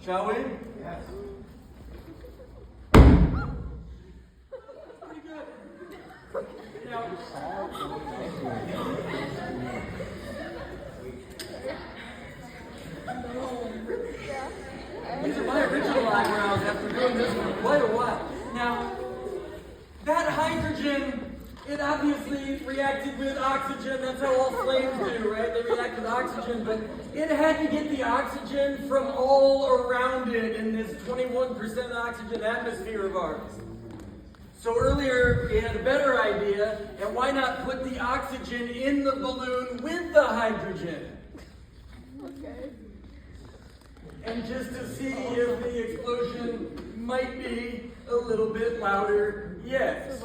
Shall we? Yes. Pretty good. Now, these are my original eyebrows after doing this for quite a while. Now, that hydrogen, it obviously reacted with oxygen. That's how all flames do, right? They react with oxygen, but it had to get the oxygen from all around it in this 21% oxygen atmosphere of ours. So earlier we had a better idea, and why not put the oxygen in the balloon with the hydrogen? Okay. And just to see if the explosion might be a little bit louder, yes.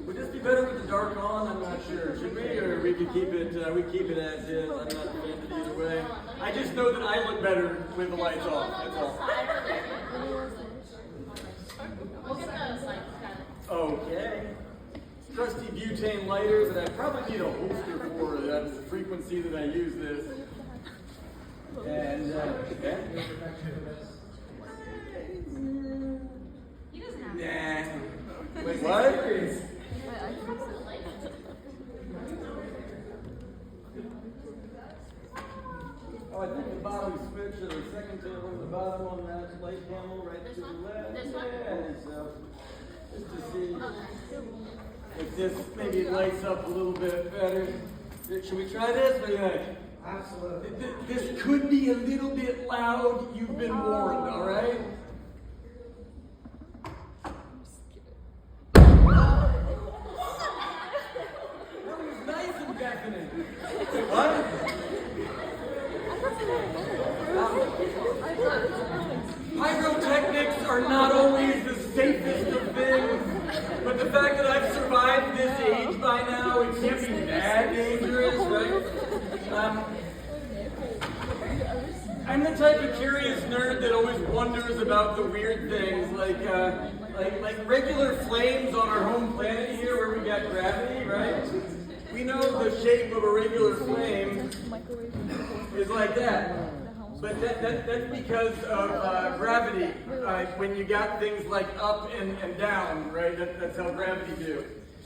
Would this be better with the dark on? I'm not sure. Should we, or we could keep it? We keep it as is. I'm not offended either way. I just know that I look better with the lights off. That's all. We'll get those lights done. Okay. Trusty butane lighter that I probably need a holster for. That's the frequency that I use this. And yeah. He doesn't have to. Nah. Wait, what? Oh, I think the bottom switch or the second to the bottom on that light panel right This to the one? left. This one? Yeah, I think so. Just to see if this maybe lights up a little bit better. Should we try this? What do you think? Absolutely. This could be a little bit loud. You've been warned, all right? That was nice and definite. What? Pyrotechnics are not always the safest of things, but the fact that I've survived this age by now, it can't be that dangerous, right? I'm the type of curious nerd that always wonders about the weird things, like regular flames on our home planet here where we got gravity, right? We know the shape of a regular flame is like that. But that's because of gravity. When you got things like up and down, right? That's how gravity do.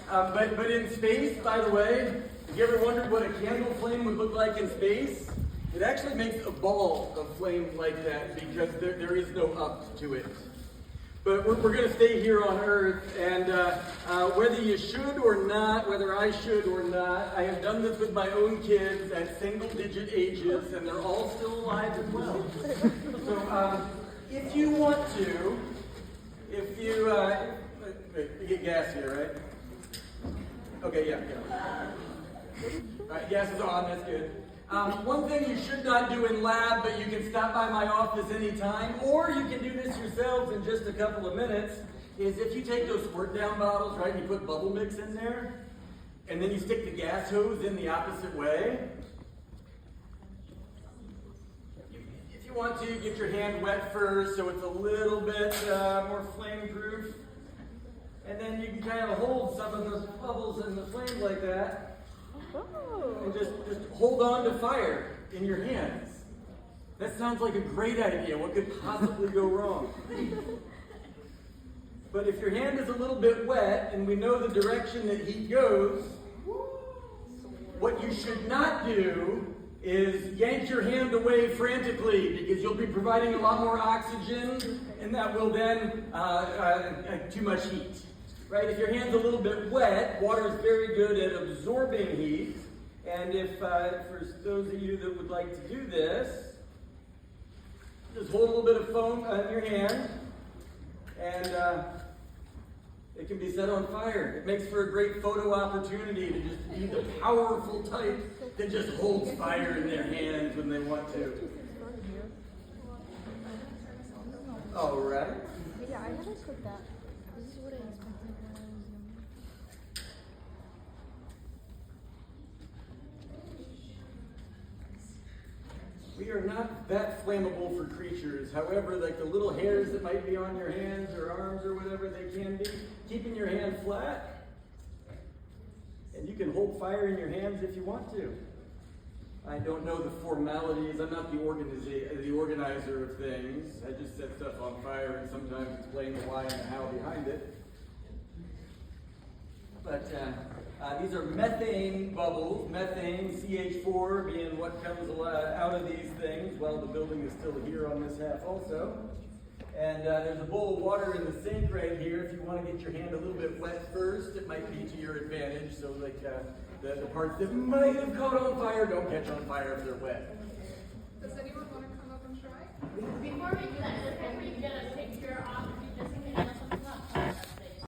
But in space, by the way, have you ever wondered what a candle flame would look like in space? It actually makes a ball of flame like that because there is no up to it. But we're going to stay here on Earth, and whether you should or not, whether I should or not, I have done this with my own kids at single-digit ages, and they're all still alive as well. So if you want to, you get gas here, right? Okay, yeah. All right, gas is on, that's good. One thing you should not do in lab, but you can stop by my office anytime, or you can do this yourselves in just a couple of minutes, is if you take those squirt down bottles, right, and you put bubble mix in there, and then you stick the gas hose in the opposite way. If you want to, get your hand wet first so it's a little bit more flame proof. And then you can kind of hold some of those bubbles in the flame like that. And just hold on to fire in your hands. That sounds like a great idea. What could possibly go wrong? But if your hand is a little bit wet and we know the direction that heat goes, what you should not do is yank your hand away frantically because you'll be providing a lot more oxygen and that will then too much heat. Right? If your hand's a little bit wet, water is very good at absorbing heat. And if, for those of you that would like to do this, just hold a little bit of foam in your hand, and it can be set on fire. It makes for a great photo opportunity to just be the powerful type that just holds fire in their hands when they want to. All right. Yeah, I had to cook that. This is what I expected. We are not that flammable for creatures. However, like the little hairs that might be on your hands or arms or whatever they can be, keeping your hand flat. And you can hold fire in your hands if you want to. I don't know the formalities. I'm not the organizer of things. I just set stuff on fire and sometimes explain the why and the how behind it. But these are methane bubbles. Methane, CH4, being what comes out of these things while the building is still here on this half also. And there's a bowl of water in the sink right here. If you want to get your hand a little bit wet first, it might be to your advantage. So like the parts that might have caught on fire don't catch on fire if they're wet. Does anyone want to come up and try? Before we do that, does everybody get a picture off